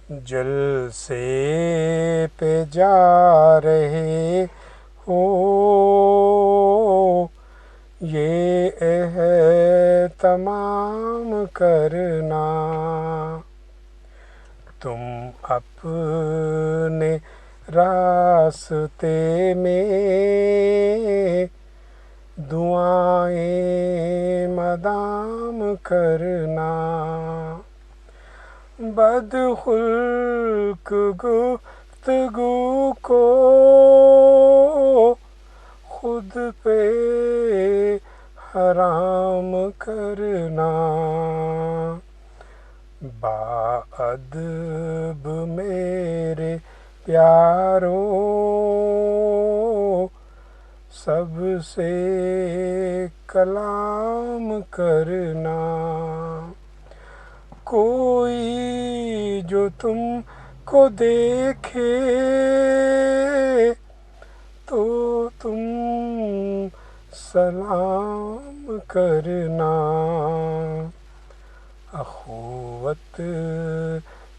جلسے پہ جا رہے ہو یہ اہتمام کرنا، تم اپنے راستے میں دعائیں مدام کرنا، بدخلق گفتگو کو خود پہ حرام کرنا، باادب میرے پیارو سب سے کلام کرنا، کوئی جو تم کو دیکھے تو تم سلام کرنا، اخوت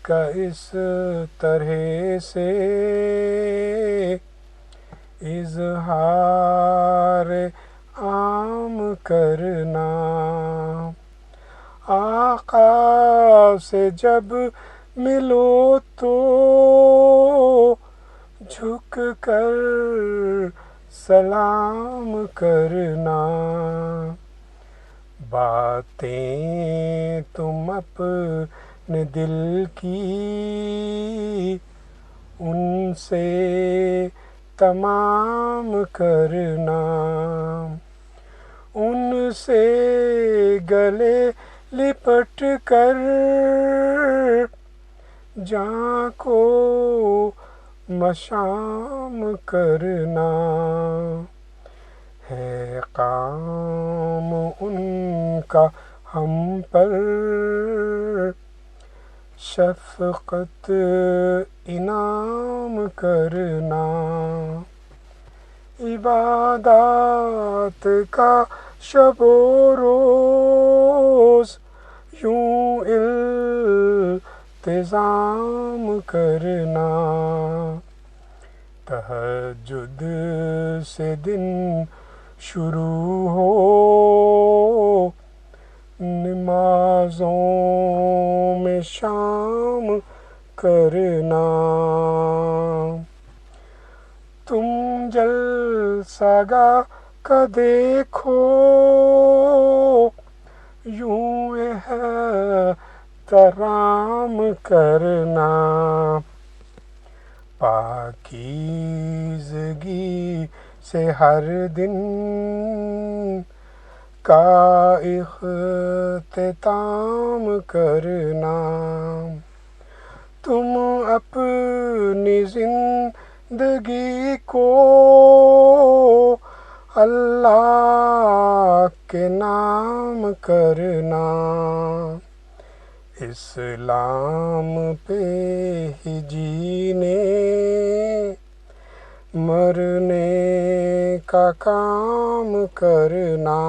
کا اس طرح سے اظہار عام کرنا، آقا سے جب ملو تو جھک کر سلام کرنا، باتیں تم اپنے دل کی ان سے تمام کرنا، ان سے گلے لپٹ کر جاں کو مشام کرنا، ہے کام ان کا ہم پر شفقت انعام کرنا، عبادات کا شب و روز یوں التزام کرنا، تہجد سے دن شروع ہو نمازوں میں شام کرنا، تم جلسہ گاہ کا دیکھو یوں احترام کرنا، پاکیزگی سے ہر دن کا اختتام کرنا، تم اپنی زندگی کو اللہ کے نام کرنا، اسلام پہ ہی جینے مرنے کا کام کرنا،